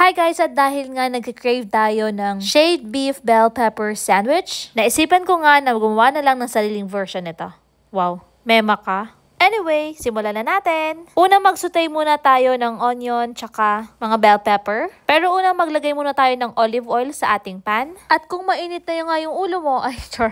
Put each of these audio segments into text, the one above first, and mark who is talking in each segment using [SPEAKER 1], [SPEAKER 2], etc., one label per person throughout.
[SPEAKER 1] Hi guys, at dahil nga nag-crave tayo ng shaved beef bell pepper sandwich, naisipan ko nga na gumawa na lang ng sariling version nito. Wow, mema ka. Anyway, simulan na natin. Una, magsutay muna tayo ng onion tsaka mga bell pepper. Pero una, maglagay muna tayo ng olive oil sa ating pan. At kung mainit na yung ulo mo,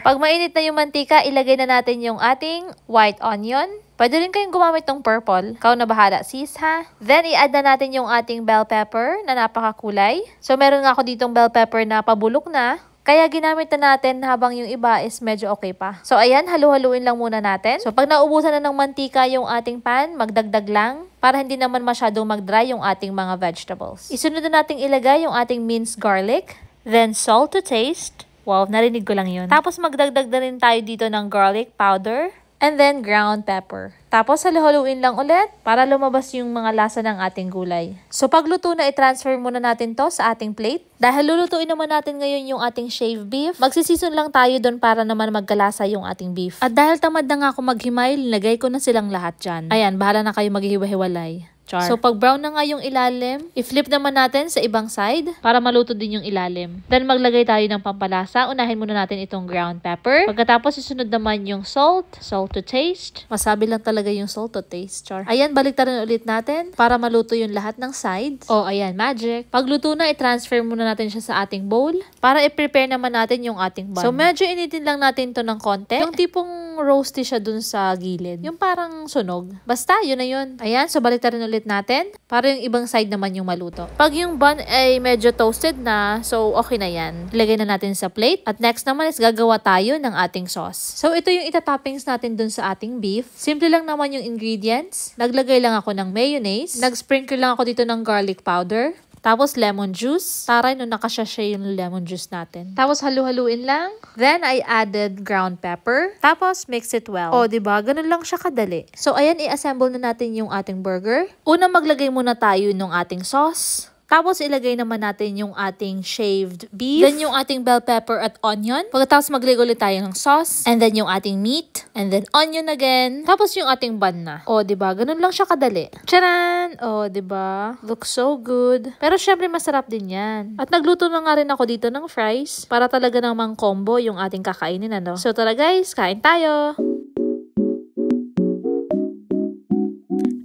[SPEAKER 1] pag mainit na yung mantika, ilagay na natin yung ating white onion. Pwede rin kayong gumamit ng purple. Ikaw na bahala, sis, ha? Then, i-add na natin yung ating bell pepper na napakakulay. So, meron nga ako ditong bell pepper na pabulok na. Kaya ginamit na natin habang yung iba is medyo okay pa. So, ayan, halu-haluin lang muna natin. So, pag naubusan na ng mantika yung ating pan, magdagdag lang para hindi naman masyadong mag-dry yung ating mga vegetables. Isunod na natin ilagay yung ating minced garlic. Then, salt to taste. Wow, narinig ko lang yun. Tapos, magdagdag na rin tayo dito ng garlic powder. And then, ground pepper. Tapos, halu-haluin lang ulit para lumabas yung mga lasa ng ating gulay. So, pagluto na, i-transfer muna natin to sa ating plate. Dahil lulutuin naman natin ngayon yung ating shaved beef, magsisison lang tayo doon para naman magkalasa yung ating beef. At dahil tamad na nga ako maghimay, linagay ko na silang lahat dyan. Ayan, bahala na kayo maghiwa-hiwalay. Char. So, pag brown na nga yung ilalim, i-flip naman natin sa ibang side para maluto din yung ilalim. Then, maglagay tayo ng pampalasa. Unahin muna natin itong ground pepper. Pagkatapos, isunod naman yung salt to taste. Masabi lang talaga yung salt to taste, char. Ayan, baliktarin ulit natin para maluto yung lahat ng sides. Oh, ayan, magic. Pagluto na, i-transfer muna natin siya sa ating bowl para i-prepare naman natin yung ating bun. So, medyo initin lang natin to ng konti. Yung tipong roasty siya dun sa gilid. Yung parang sunog. Basta, yun na yun. Ayan, so baliktarin ulit natin para yung ibang side naman yung maluto. Pag yung bun ay medyo toasted na, so okay na yan. Ilagay na natin sa plate. At next naman is gagawa tayo ng ating sauce. So ito yung itatoppings natin dun sa ating beef. Simple lang naman yung ingredients. Naglagay lang ako ng mayonnaise. Nag-sprinkle lang ako dito ng garlic powder. Tapos, lemon juice. Taray, no, nakasasya yung lemon juice natin. Tapos, halu-haluin lang. Then, I added ground pepper. Tapos, mix it well. O, diba? Ganun lang siya kadali. So, ayan, i-assemble na natin yung ating burger. Una, maglagay muna tayo ng ating sauce. Tapos, ilagay naman natin yung ating shaved beef. Then, yung ating bell pepper at onion. Pagkatapos, maglagay ulit tayo ng sauce. And then, yung ating meat. And then, onion again. Tapos, yung ating bun na. O, diba? Ganun lang siya kadali. Charan! O, diba? Looks so good. Pero, syempre, masarap din yan. At nagluto na nga rin ako dito ng fries. Para talaga namang combo yung ating kakainin, ano? So, tara guys, kain tayo!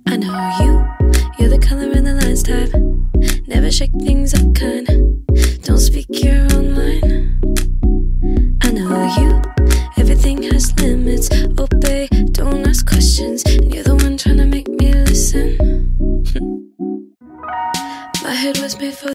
[SPEAKER 2] I know you're the color in the lines type. Never shake things up kind. Don't speak your own mind. I know you. Everything has limits. Obey, don't ask questions. And you're the one trying to make me listen. My head was made for